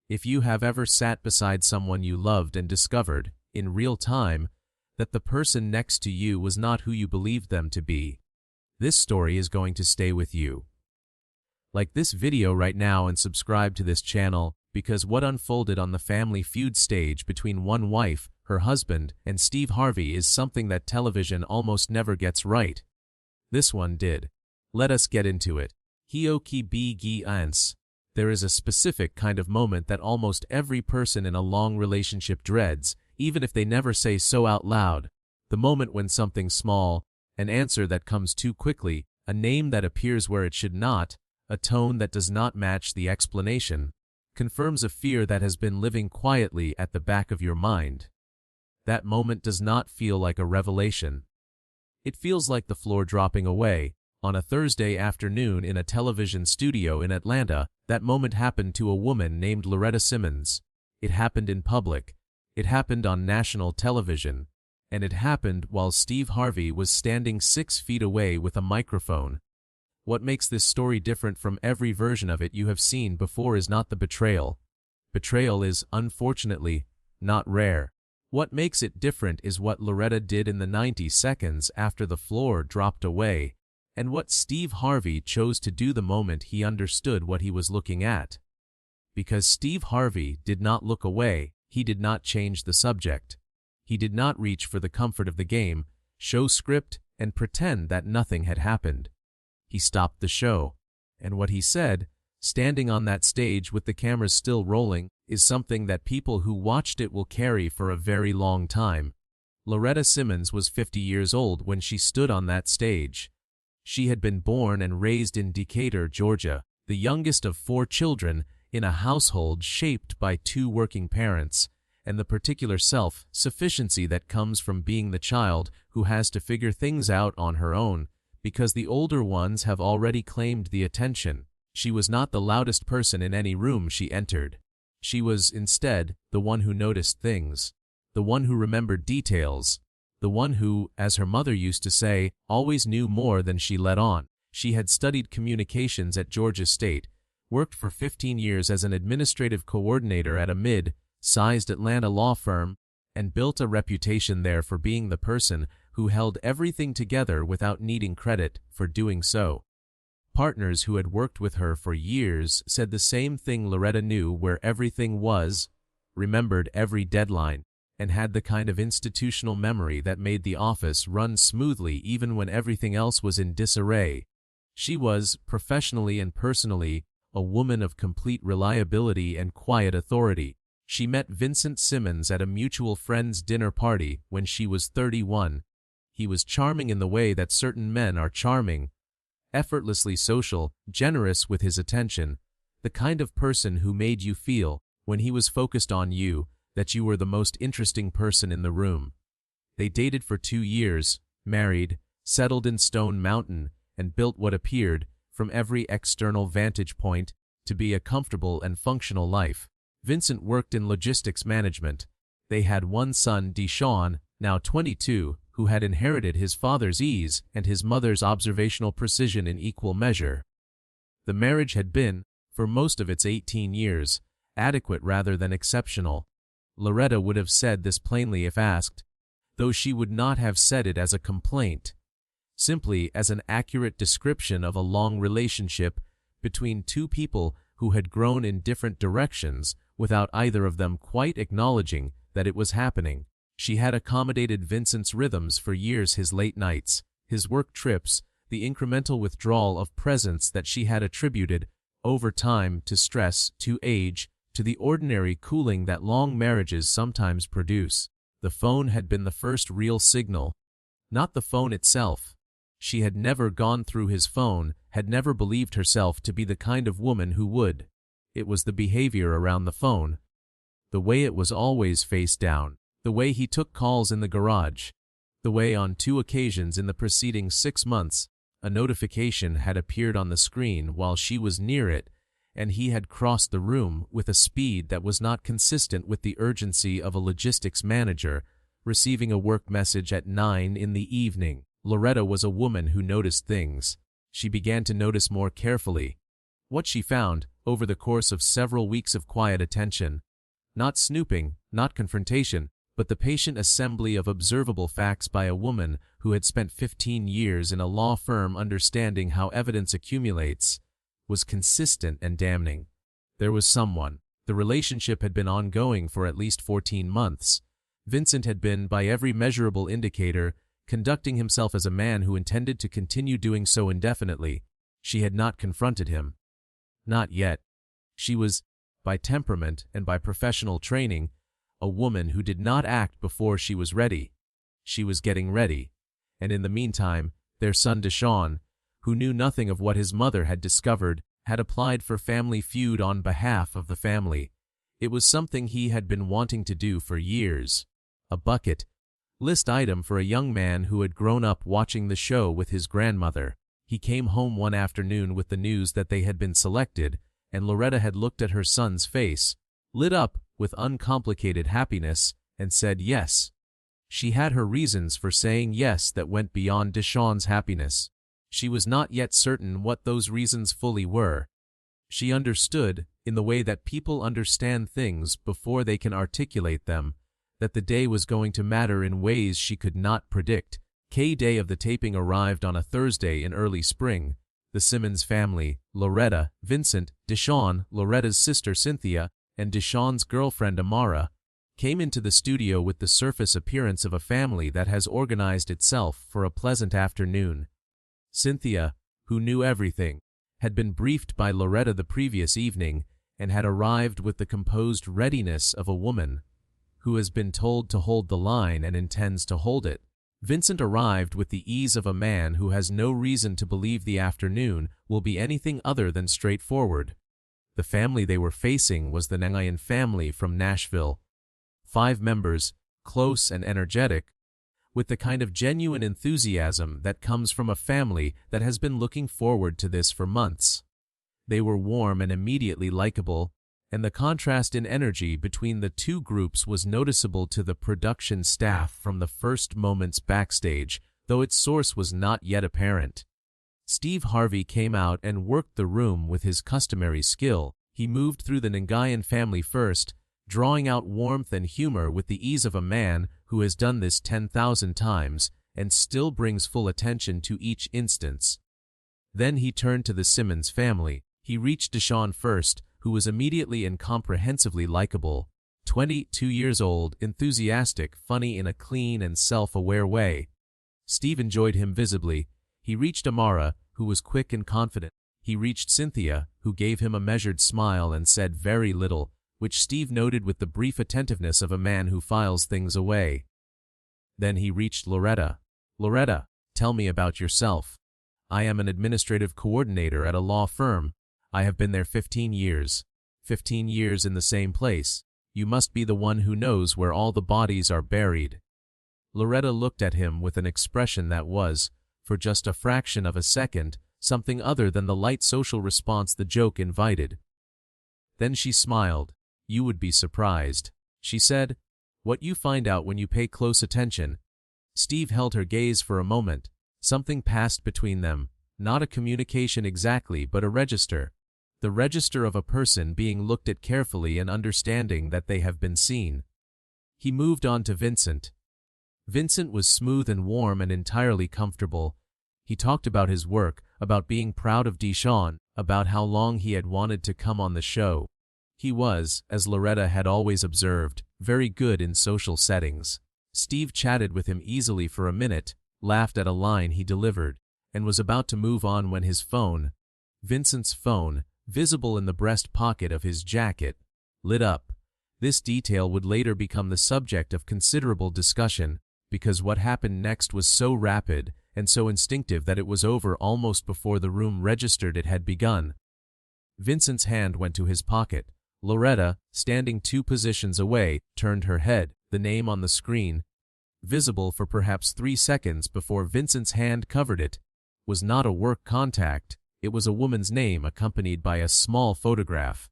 If you have ever sat beside someone you loved and discovered, in real time, that the person next to you was not who you believed them to be, this story is going to stay with you. Like this video right now and subscribe to this channel, because what unfolded on the Family Feud stage between one wife, her husband, and Steve Harvey is something that television almost never gets right. This one did. Let us get into it. There is a specific kind of moment that almost every person in a long relationship dreads, even if they never say so out loud. The moment when something small, an answer that comes too quickly, a name that appears where it should not, a tone that does not match the explanation, confirms a fear that has been living quietly at the back of your mind. That moment does not feel like a revelation. It feels like the floor dropping away. On a Thursday afternoon in a television studio in Atlanta, that moment happened to a woman named Loretta Simmons. It happened in public. It happened on national television. And it happened while Steve Harvey was standing 6 feet away with a microphone. What makes this story different from every version of it you have seen before is not the betrayal. Betrayal is, unfortunately, not rare. What makes it different is what Loretta did in the 90 seconds after the floor dropped away, and what Steve Harvey chose to do the moment he understood what he was looking at. Because Steve Harvey did not look away, he did not change the subject. He did not reach for the comfort of the game, show script, and pretend that nothing had happened. He stopped the show. And what he said, standing on that stage with the cameras still rolling, is something that people who watched it will carry for a very long time. Loretta Simmons was 50 years old when she stood on that stage. She had been born and raised in Decatur, Georgia, the youngest of 4 children in a household shaped by 2 working parents, and the particular self-sufficiency that comes from being the child who has to figure things out on her own, because the older ones have already claimed the attention. She was not the loudest person in any room she entered. She was, instead, the one who noticed things, the one who remembered details, the one who, as her mother used to say, always knew more than she let on. She had studied communications at Georgia State, worked for 15 years as an administrative coordinator at a mid-sized Atlanta law firm, and built a reputation there for being the person who held everything together without needing credit for doing so. Partners who had worked with her for years said the same thing. Loretta knew where everything was, remembered every deadline, and had the kind of institutional memory that made the office run smoothly even when everything else was in disarray. She was, professionally and personally, a woman of complete reliability and quiet authority. She met Vincent Simmons at a mutual friend's dinner party when she was 31. He was charming in the way that certain men are charming, effortlessly social, generous with his attention, the kind of person who made you feel, when he was focused on you, that you were the most interesting person in the room. They dated for 2 years, married, settled in Stone Mountain, and built what appeared, from every external vantage point, to be a comfortable and functional life. Vincent worked in logistics management. They had one son, Deshaun, now 22, who had inherited his father's ease and his mother's observational precision in equal measure. The marriage had been, for most of its 18 years, adequate rather than exceptional. Loretta would have said this plainly if asked, though she would not have said it as a complaint, simply as an accurate description of a long relationship between 2 people who had grown in different directions without either of them quite acknowledging that it was happening. She had accommodated Vincent's rhythms for years, his late nights, his work trips, the incremental withdrawal of presence that she had attributed, over time, to stress, to age, to the ordinary cooling that long marriages sometimes produce. The phone had been the first real signal, not the phone itself. She had never gone through his phone, had never believed herself to be the kind of woman who would. It was the behavior around the phone, the way it was always face down, the way he took calls in the garage, the way on 2 occasions in the preceding 6 months, a notification had appeared on the screen while she was near it, and he had crossed the room with a speed that was not consistent with the urgency of a logistics manager receiving a work message at 9 in the evening. Loretta was a woman who noticed things. She began to notice more carefully. What she found over the course of several weeks of quiet attention. Not snooping, not confrontation, but the patient assembly of observable facts by a woman who had spent 15 years in a law firm understanding how evidence accumulates, was consistent and damning. There was someone. The relationship had been ongoing for at least 14 months. Vincent had been, by every measurable indicator, conducting himself as a man who intended to continue doing so indefinitely. She had not confronted him. Not yet. She was, by temperament and by professional training, a woman who did not act before she was ready. She was getting ready. And in the meantime, their son Deshaun, who knew nothing of what his mother had discovered, had applied for Family Feud on behalf of the family. It was something he had been wanting to do for years. A bucket list item for a young man who had grown up watching the show with his grandmother. He came home one afternoon with the news that they had been selected, and Loretta had looked at her son's face, lit up with uncomplicated happiness, and said yes. She had her reasons for saying yes that went beyond Deshaun's happiness. She was not yet certain what those reasons fully were. She understood, in the way that people understand things before they can articulate them, that the day was going to matter in ways she could not predict. Day of the taping arrived on a Thursday in early spring. The Simmons family, Loretta, Vincent, Deshaun, Loretta's sister Cynthia, and Deshaun's girlfriend Amara, came into the studio with the surface appearance of a family that has organized itself for a pleasant afternoon. Cynthia, who knew everything, had been briefed by Loretta the previous evening and had arrived with the composed readiness of a woman who has been told to hold the line and intends to hold it. Vincent arrived with the ease of a man who has no reason to believe the afternoon will be anything other than straightforward. The family they were facing was the Nangayan family from Nashville. 5 members, close and energetic, with the kind of genuine enthusiasm that comes from a family that has been looking forward to this for months. They were warm and immediately likable, and the contrast in energy between the two groups was noticeable to the production staff from the first moments backstage, though its source was not yet apparent. Steve Harvey came out and worked the room with his customary skill. He moved through the Nangayan family first, drawing out warmth and humor with the ease of a man who has done this 10,000 times and still brings full attention to each instance. Then he turned to the Simmons family. He reached Deshaun first, who was immediately and comprehensively likable. 22 years old, enthusiastic, funny in a clean and self-aware way. Steve enjoyed him visibly. He reached Amara, who was quick and confident. He reached Cynthia, who gave him a measured smile and said very little, which Steve noted with the brief attentiveness of a man who files things away. Then he reached Loretta. Loretta, tell me about yourself. I am an administrative coordinator at a law firm. I have been there 15 years. 15 years in the same place. You must be the one who knows where all the bodies are buried. Loretta looked at him with an expression that was, for just a fraction of a second, something other than the light social response the joke invited. Then she smiled. You would be surprised, she said. What you find out when you pay close attention. Steve held her gaze for a moment. Something passed between them, not a communication exactly, but a register. The register of a person being looked at carefully and understanding that they have been seen. He moved on to Vincent. Vincent was smooth and warm and entirely comfortable. He talked about his work, about being proud of Deshaun, about how long he had wanted to come on the show. He was, as Loretta had always observed, very good in social settings. Steve chatted with him easily for a minute, laughed at a line he delivered, and was about to move on when his phone, Vincent's phone, visible in the breast pocket of his jacket, lit up. This detail would later become the subject of considerable discussion, because what happened next was so rapid and so instinctive that it was over almost before the room registered it had begun. Vincent's hand went to his pocket. Loretta, standing 2 positions away, turned her head. The name on the screen, visible for perhaps 3 seconds before Vincent's hand covered it, was not a work contact. It was a woman's name accompanied by a small photograph.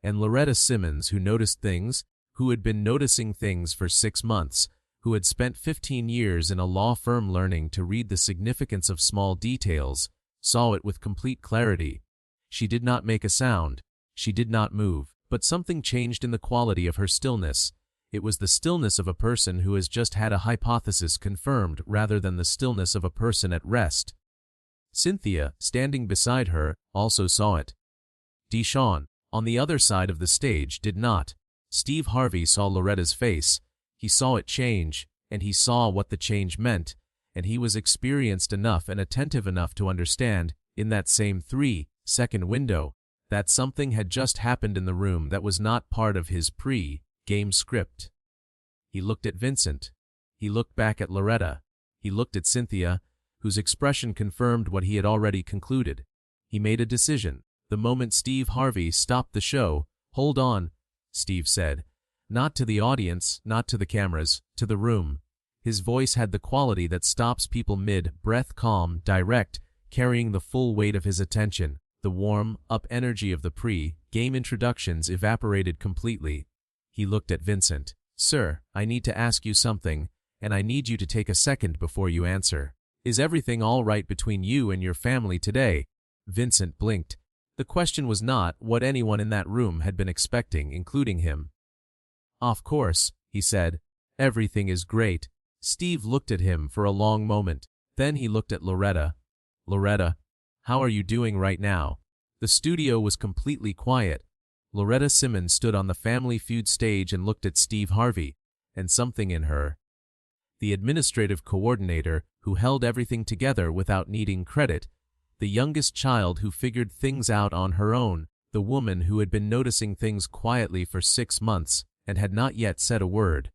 And Loretta Simmons, who noticed things, who had been noticing things for 6 months, who had spent 15 years in a law firm learning to read the significance of small details, saw it with complete clarity. She did not make a sound. She did not move, but something changed in the quality of her stillness. It was the stillness of a person who has just had a hypothesis confirmed rather than the stillness of a person at rest. Cynthia, standing beside her, also saw it. Deshawn, on the other side of the stage, did not. Steve Harvey saw Loretta's face. He saw it change, and he saw what the change meant, and he was experienced enough and attentive enough to understand, in that same 3-second window, that something had just happened in the room that was not part of his pre-game script. He looked at Vincent. He looked back at Loretta. He looked at Cynthia, whose expression confirmed what he had already concluded. He made a decision. The moment Steve Harvey stopped the show, "Hold on," Steve said. Not to the audience, not to the cameras, to the room. His voice had the quality that stops people mid-breath, calm, direct, carrying the full weight of his attention. The warm-up energy of the pre-game introductions evaporated completely. He looked at Vincent. "Sir, I need to ask you something, and I need you to take a second before you answer. Is everything all right between you and your family today?" Vincent blinked. The question was not what anyone in that room had been expecting, including him. "Of course," he said. "Everything is great." Steve looked at him for a long moment. Then he looked at Loretta. "Loretta, how are you doing right now?" The studio was completely quiet. Loretta Simmons stood on the Family Feud stage and looked at Steve Harvey, and something in her, the administrative coordinator who held everything together without needing credit, the youngest child who figured things out on her own, the woman who had been noticing things quietly for 6 months and had not yet said a word,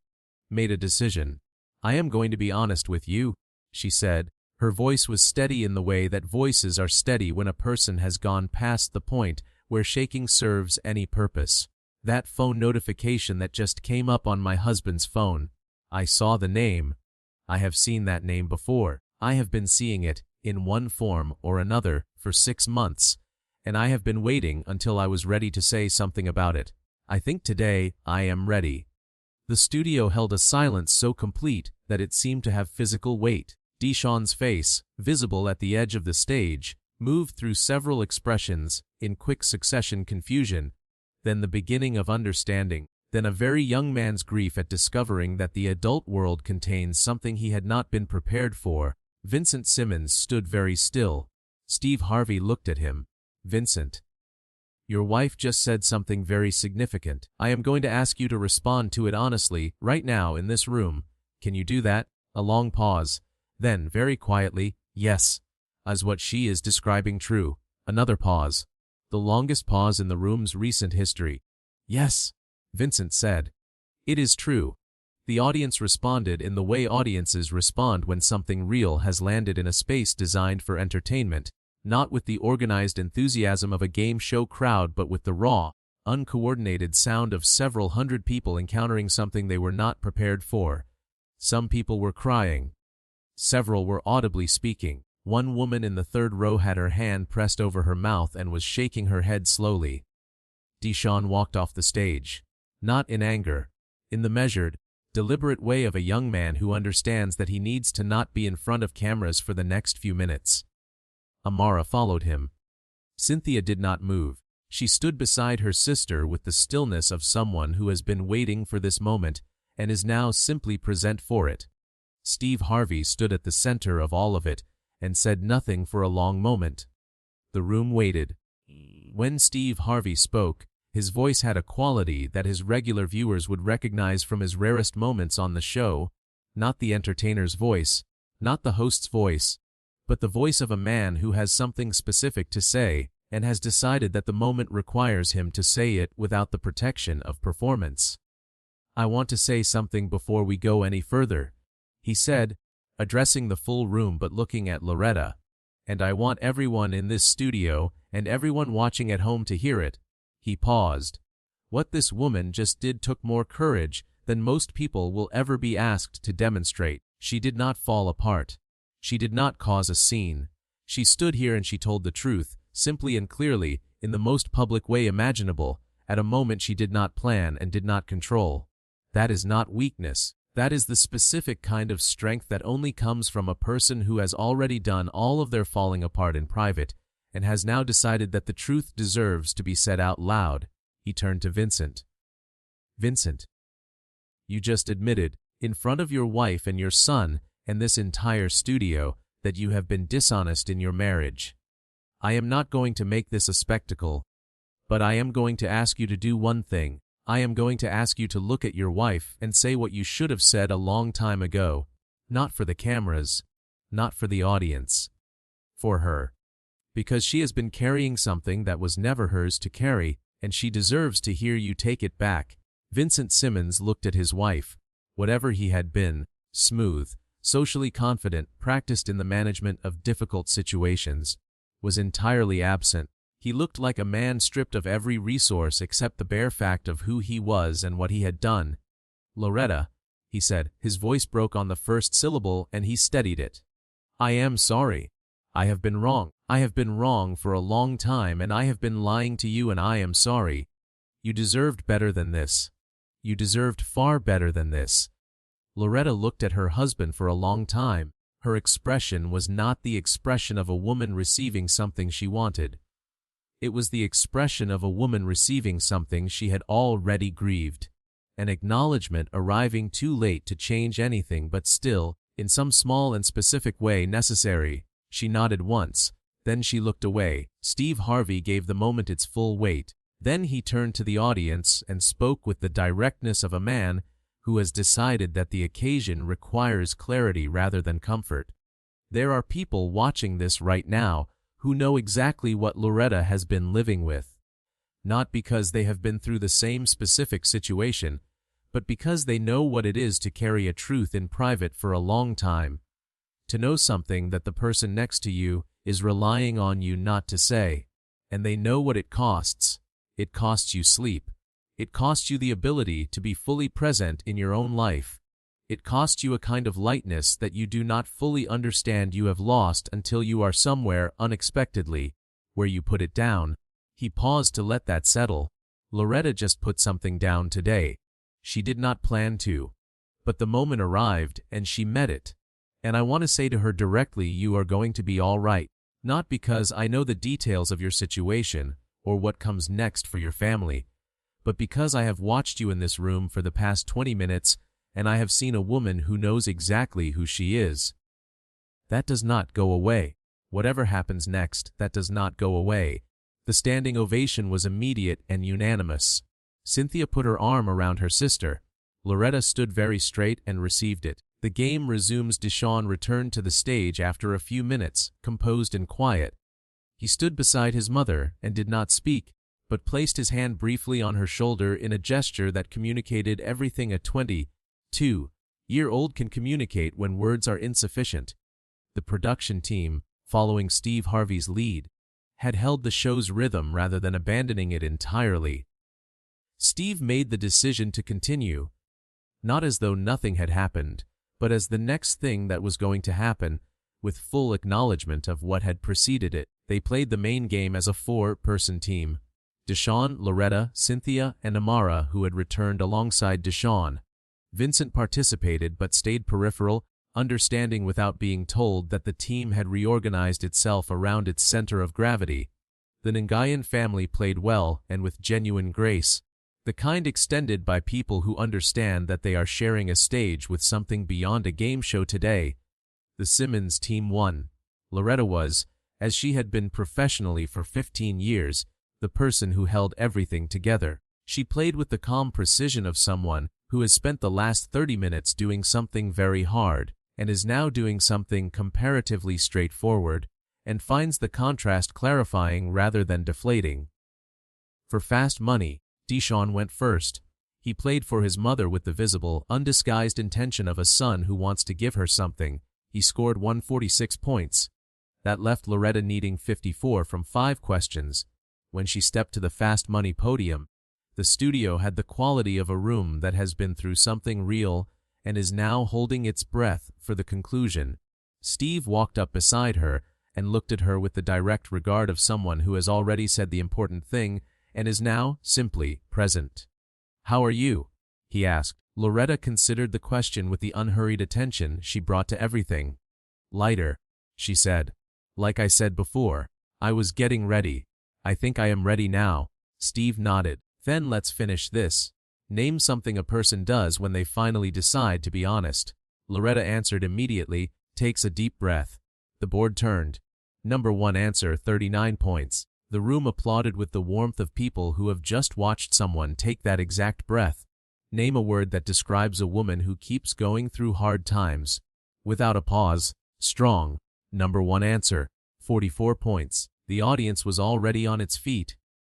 made a decision. "I am going to be honest with you," she said. Her voice was steady in the way that voices are steady when a person has gone past the point where shaking serves any purpose. "That phone notification that just came up on my husband's phone. I saw the name. I have seen that name before. I have been seeing it, in one form or another, for 6 months, and I have been waiting until I was ready to say something about it. I think today I am ready." The studio held a silence so complete that it seemed to have physical weight. Deshawn's face, visible at the edge of the stage, moved through several expressions, in quick succession: confusion, then the beginning of understanding, then a very young man's grief at discovering that the adult world contains something he had not been prepared for. Vincent Simmons stood very still. Steve Harvey looked at him. "Vincent, your wife just said something very significant. I am going to ask you to respond to it honestly, right now in this room. Can you do that?" A long pause. Then, very quietly, "Yes. Is what she is describing true?" Another pause. The longest pause in the room's recent history. "Yes," Vincent said. "It is true." The audience responded in the way audiences respond when something real has landed in a space designed for entertainment, not with the organized enthusiasm of a game show crowd but with the raw, uncoordinated sound of several hundred people encountering something they were not prepared for. Some people were crying. Several were audibly speaking. One woman in the third row had her hand pressed over her mouth and was shaking her head slowly. Deshawn walked off the stage. Not in anger. In the measured, deliberate way of a young man who understands that he needs to not be in front of cameras for the next few minutes. Amara followed him. Cynthia did not move. She stood beside her sister with the stillness of someone who has been waiting for this moment and is now simply present for it. Steve Harvey stood at the center of all of it and said nothing for a long moment. The room waited. When Steve Harvey spoke, his voice had a quality that his regular viewers would recognize from his rarest moments on the show, not the entertainer's voice, not the host's voice, but the voice of a man who has something specific to say and has decided that the moment requires him to say it without the protection of performance. "I want to say something before we go any further," he said, addressing the full room but looking at Loretta. "And I want everyone in this studio and everyone watching at home to hear it." He paused. What this woman just did took more courage than most people will ever be asked to demonstrate. She did not fall apart. She did not cause a scene. She stood here and she told the truth, simply and clearly, in the most public way imaginable, at a moment she did not plan and did not control. That is not weakness. That is the specific kind of strength that only comes from a person who has already done all of their falling apart in private and has now decided that the truth deserves to be said out loud. He turned to Vincent. Vincent, you just admitted, in front of your wife and your son and this entire studio, that you have been dishonest in your marriage. I am not going to make this a spectacle, but I am going to ask you to do one thing. I am going to ask you to look at your wife and say what you should have said a long time ago. Not for the cameras, not for the audience. For her. Because she has been carrying something that was never hers to carry, and she deserves to hear you take it back. Vincent Simmons looked at his wife. Whatever he had been, smooth, socially confident, practiced in the management of difficult situations, was entirely absent. He looked like a man stripped of every resource except the bare fact of who he was and what he had done. Loretta, he said. His voice broke on the first syllable and he steadied it. I am sorry. I have been wrong. I have been wrong for a long time, and I have been lying to you, and I am sorry. You deserved better than this. You deserved far better than this. Loretta looked at her husband for a long time. Her expression was not the expression of a woman receiving something she wanted. It was the expression of a woman receiving something she had already grieved. An acknowledgement arriving too late to change anything, but still, in some small and specific way necessary. She nodded once. Then she looked away. Steve Harvey gave the moment its full weight. Then he turned to the audience and spoke with the directness of a man who has decided that the occasion requires clarity rather than comfort. There are people watching this right now who know exactly what Loretta has been living with. Not because they have been through the same specific situation, but because they know what it is to carry a truth in private for a long time. To know something that the person next to you is relying on you not to say, and they know what it costs. It costs you sleep. It costs you the ability to be fully present in your own life. It costs you a kind of lightness that you do not fully understand you have lost until you are somewhere unexpectedly, where you put it down. He paused to let that settle. Loretta just put something down today. She did not plan to. But the moment arrived, and she met it. And I want to say to her directly, you are going to be all right. Not because I know the details of your situation, or what comes next for your family, but because I have watched you in this room for the past 20 minutes, and I have seen a woman who knows exactly who she is. That does not go away. Whatever happens next, that does not go away. The standing ovation was immediate and unanimous. Cynthia put her arm around her sister. Loretta stood very straight and received it. The game resumes. Deshawn returned to the stage after a few minutes, composed and quiet. He stood beside his mother and did not speak, but placed his hand briefly on her shoulder in a gesture that communicated everything a 22-year-old can communicate when words are insufficient. The production team, following Steve Harvey's lead, had held the show's rhythm rather than abandoning it entirely. Steve made the decision to continue, not as though nothing had happened, but as the next thing that was going to happen, with full acknowledgement of what had preceded it. They played the main game as a 4-person team. Deshawn, Loretta, Cynthia, and Amara, who had returned alongside Deshawn. Vincent participated but stayed peripheral, understanding without being told that the team had reorganized itself around its center of gravity. The Ngayan family played well and with genuine grace, the kind extended by people who understand that they are sharing a stage with something beyond a game show today. The Simmons team won. Loretta was, as she had been professionally for 15 years, the person who held everything together. She played with the calm precision of someone who has spent the last 30 minutes doing something very hard, and is now doing something comparatively straightforward, and finds the contrast clarifying rather than deflating. For fast money, Deshawn went first. He played for his mother with the visible, undisguised intention of a son who wants to give her something. He scored 146 points. That left Loretta needing 54 from 5 questions. When she stepped to the fast money podium, the studio had the quality of a room that has been through something real and is now holding its breath for the conclusion. Steve walked up beside her and looked at her with the direct regard of someone who has already said the important thing and is now simply present. "How are you?" he asked. Loretta considered the question with the unhurried attention she brought to everything. "Lighter," she said. "Like I said before, I was getting ready. I think I am ready now. Steve nodded. Then let's finish this. Name something a person does when they finally decide to be honest. Loretta answered immediately, takes a deep breath. The board turned. Number 1 answer, 39 points. The room applauded with the warmth of people who have just watched someone take that exact breath. Name a word that describes a woman who keeps going through hard times. Without a pause. Strong. Number 1 answer, 44 points. The audience was already on its feet.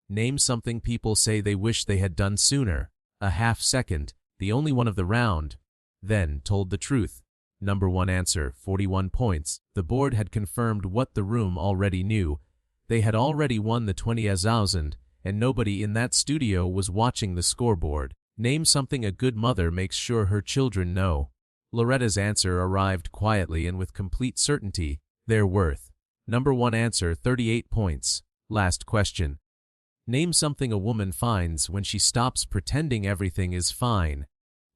Name something people say they wish they had done sooner. A half second, the only one of the round. Then told the truth. Number 1 answer, 41 points. The board had confirmed what the room already knew. They had already won the 20,000, and nobody in that studio was watching the scoreboard. Name something a good mother makes sure her children know. Loretta's answer arrived quietly and with complete certainty. Their worth. Number 1 answer, 38 points. Last question. Name something a woman finds when she stops pretending everything is fine.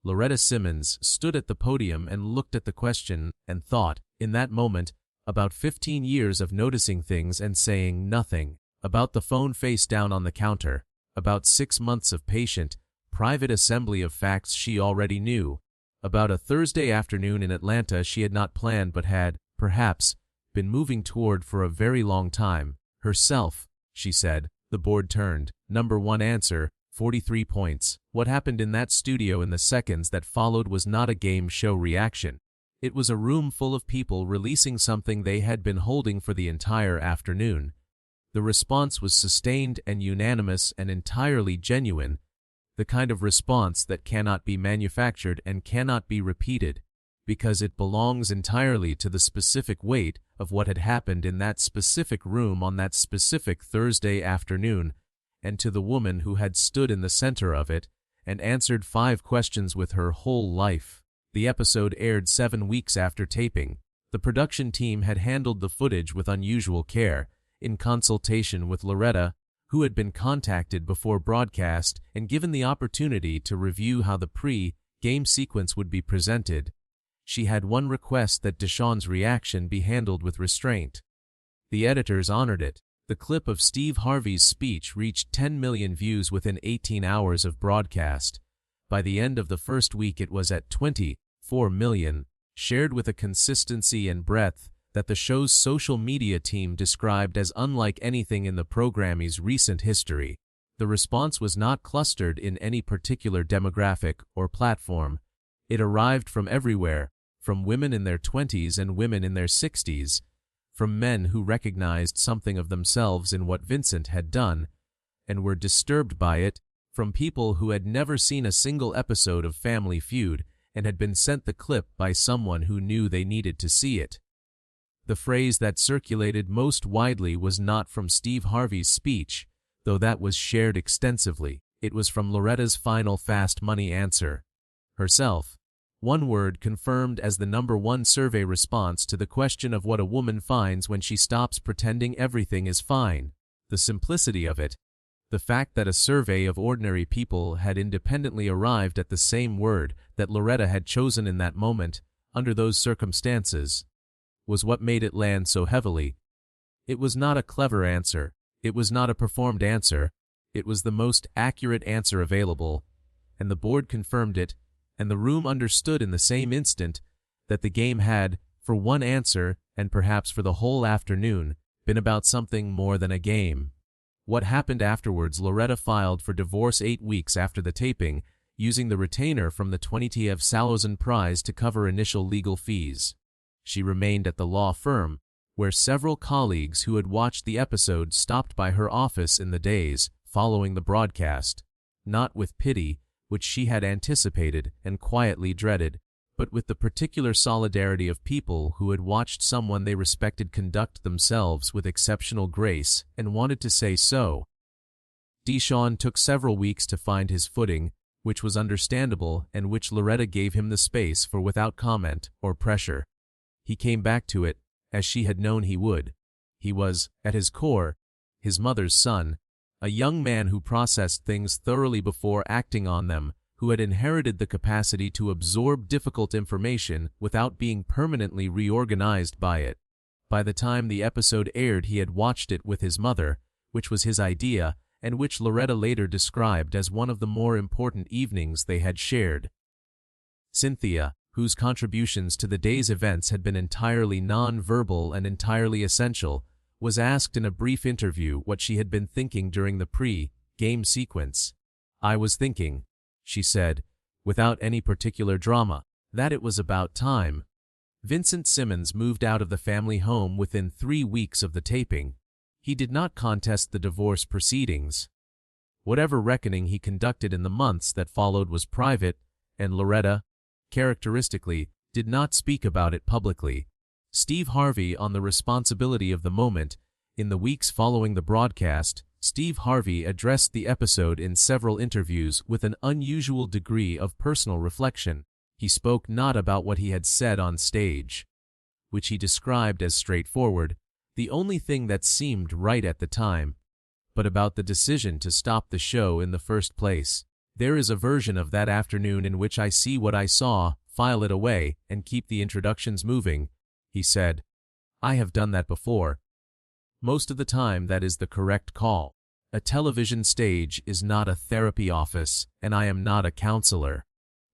Loretta Simmons stood at the podium and looked at the question and thought, in that moment, about 15 years of noticing things and saying nothing, about the phone face down on the counter, about 6 months of patient, private assembly of facts she already knew, about a Thursday afternoon in Atlanta she had not planned but had, perhaps, been moving toward for a very long time. Herself, she said. The board turned. Number 1 answer, 43 points. What happened in that studio in the seconds that followed was not a game show reaction. It was a room full of people releasing something they had been holding for the entire afternoon. The response was sustained and unanimous and entirely genuine, the kind of response that cannot be manufactured and cannot be repeated, because it belongs entirely to the specific weight of what had happened in that specific room on that specific Thursday afternoon, and to the woman who had stood in the center of it and answered 5 questions with her whole life. The episode aired 7 weeks after taping. The production team had handled the footage with unusual care, in consultation with Loretta, who had been contacted before broadcast and given the opportunity to review how the pre-game sequence would be presented. She had one request, that Deshawn's reaction be handled with restraint. The editors honored it. The clip of Steve Harvey's speech reached 10 million views within 18 hours of broadcast. By the end of the first week it was at 24 million, shared with a consistency and breadth that the show's social media team described as unlike anything in the programming's recent history. The response was not clustered in any particular demographic or platform. It arrived from everywhere, from women in their 20s and women in their 60s, from men who recognized something of themselves in what Vincent had done and were disturbed by it, from people who had never seen a single episode of Family Feud and had been sent the clip by someone who knew they needed to see it. The phrase that circulated most widely was not from Steve Harvey's speech, though that was shared extensively. It was from Loretta's final fast money answer. Herself. One word confirmed as the number 1 survey response to the question of what a woman finds when she stops pretending everything is fine. The simplicity of it. The fact that a survey of ordinary people had independently arrived at the same word that Loretta had chosen in that moment, under those circumstances, was what made it land so heavily. It was not a clever answer. It was not a performed answer. It was the most accurate answer available, and the board confirmed it, and the room understood in the same instant that the game had, for one answer, and perhaps for the whole afternoon, been about something more than a game. What happened afterwards? Loretta filed for divorce 8 weeks after the taping, using the retainer from the 20,000 prize to cover initial legal fees. She remained at the law firm, where several colleagues who had watched the episode stopped by her office in the days following the broadcast, not with pity, which she had anticipated and quietly dreaded, but with the particular solidarity of people who had watched someone they respected conduct themselves with exceptional grace and wanted to say so. Deshawn took several weeks to find his footing, which was understandable and which Loretta gave him the space for without comment or pressure. He came back to it, as she had known he would. He was, at his core, his mother's son, a young man who processed things thoroughly before acting on them, who had inherited the capacity to absorb difficult information without being permanently reorganized by it. By the time the episode aired, he had watched it with his mother, which was his idea, and which Loretta later described as one of the more important evenings they had shared. Cynthia, whose contributions to the day's events had been entirely non-verbal and entirely essential, was asked in a brief interview what she had been thinking during the pre-game sequence. "I was thinking," she said, without any particular drama, "that it was about time." Vincent Simmons moved out of the family home within 3 weeks of the taping. He did not contest the divorce proceedings. Whatever reckoning he conducted in the months that followed was private, and Loretta, characteristically, did not speak about it publicly. Steve Harvey on the responsibility of the moment. In the weeks following the broadcast, Steve Harvey addressed the episode in several interviews with an unusual degree of personal reflection. He spoke not about what he had said on stage, which he described as straightforward, the only thing that seemed right at the time, but about the decision to stop the show in the first place. "There is a version of that afternoon in which I see what I saw, file it away, and keep the introductions moving," he said. "I have done that before. Most of the time that is the correct call. A television stage is not a therapy office, and I am not a counselor.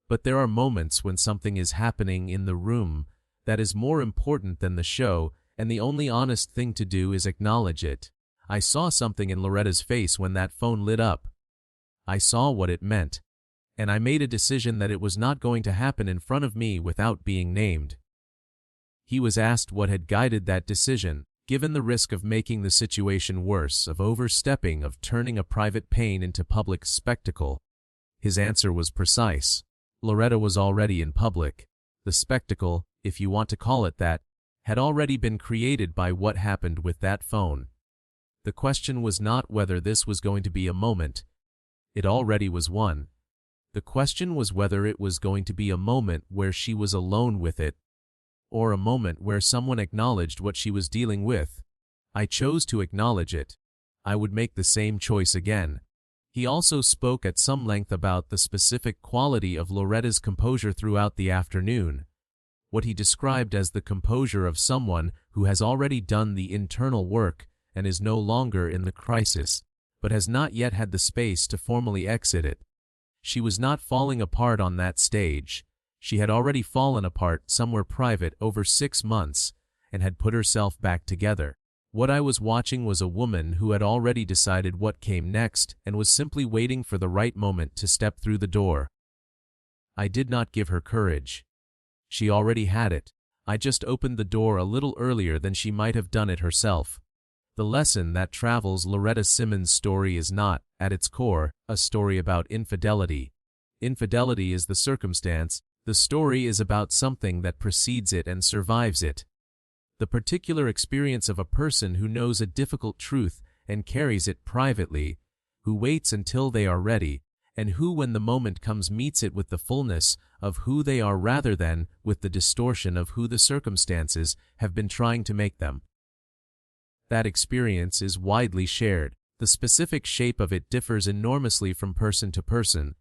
But there are moments when something is happening in the room that is more important than the show, and the only honest thing to do is acknowledge it. I saw something in Loretta's face when that phone lit up. I saw what it meant, and I made a decision that it was not going to happen in front of me without being named." He was asked what had guided that decision, given the risk of making the situation worse, of overstepping, of turning a private pain into public spectacle. His answer was precise. Loretta was already in public. The spectacle, if you want to call it that, had already been created by what happened with that phone. The question was not whether this was going to be a moment. It already was one. The question was whether it was going to be a moment where she was alone with it, or a moment where someone acknowledged what she was dealing with. I chose to acknowledge it. I would make the same choice again. He also spoke at some length about the specific quality of Loretta's composure throughout the afternoon, what he described as the composure of someone who has already done the internal work and is no longer in the crisis, but has not yet had the space to formally exit it. She was not falling apart on that stage. She had already fallen apart somewhere private over 6 months and had put herself back together. What I was watching was a woman who had already decided what came next and was simply waiting for the right moment to step through the door. I did not give her courage. She already had it. I just opened the door a little earlier than she might have done it herself. The lesson that travels Loretta Simmons' story is not, at its core, a story about infidelity. Infidelity is the circumstance. The story is about something that precedes it and survives it. The particular experience of a person who knows a difficult truth and carries it privately, who waits until they are ready, and who when the moment comes meets it with the fullness of who they are rather than with the distortion of who the circumstances have been trying to make them. That experience is widely shared. The specific shape of it differs enormously from person to person.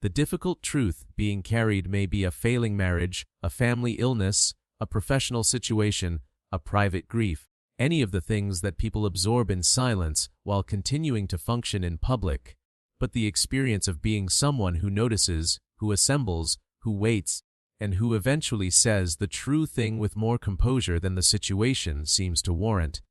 The difficult truth being carried may be a failing marriage, a family illness, a professional situation, a private grief, any of the things that people absorb in silence while continuing to function in public. But the experience of being someone who notices, who assembles, who waits, and who eventually says the true thing with more composure than the situation seems to warrant.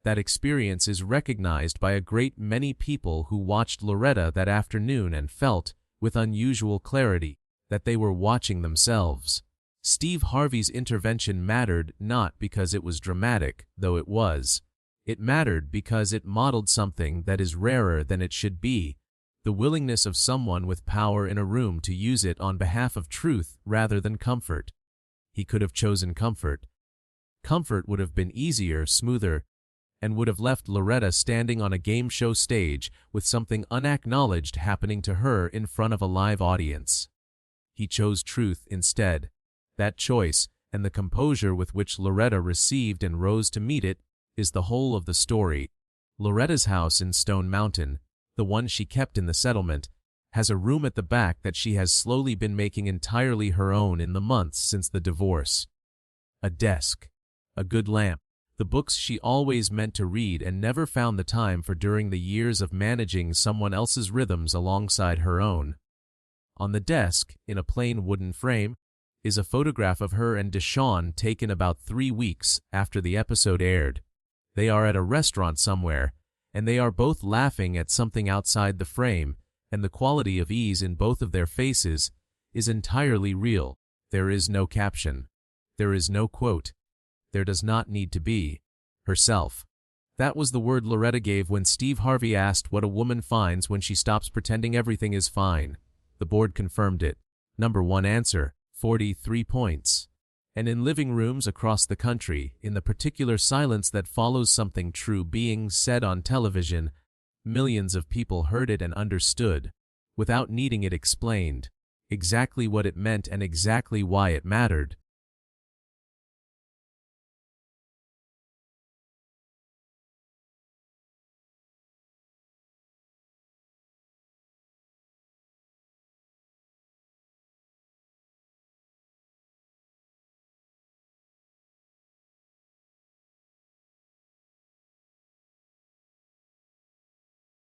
That experience is recognized by a great many people who watched Loretta that afternoon and felt, with unusual clarity, that they were watching themselves. Steve Harvey's intervention mattered not because it was dramatic, though it was. It mattered because it modeled something that is rarer than it should be, the willingness of someone with power in a room to use it on behalf of truth rather than comfort. He could have chosen comfort. Comfort would have been easier, smoother, and would have left Loretta standing on a game show stage with something unacknowledged happening to her in front of a live audience. He chose truth instead. That choice, and the composure with which Loretta received and rose to meet it, is the whole of the story. Loretta's house in Stone Mountain, the one she kept in the settlement, has a room at the back that she has slowly been making entirely her own in the months since the divorce. A desk, a good lamp, The books she always meant to read and never found the time for during the years of managing someone else's rhythms alongside her own. On the desk, in a plain wooden frame, is a photograph of her and Deshawn taken about 3 weeks after the episode aired. They are at a restaurant somewhere, and they are both laughing at something outside the frame, and the quality of ease in both of their faces is entirely real. There is no caption. There is no quote. There does not need to be. Herself. That was the word Loretta gave when Steve Harvey asked what a woman finds when she stops pretending everything is fine. The board confirmed it. Number 1 answer, 43 points. And in living rooms across the country, in the particular silence that follows something true being said on television, millions of people heard it and understood, without needing it explained, exactly what it meant and exactly why it mattered.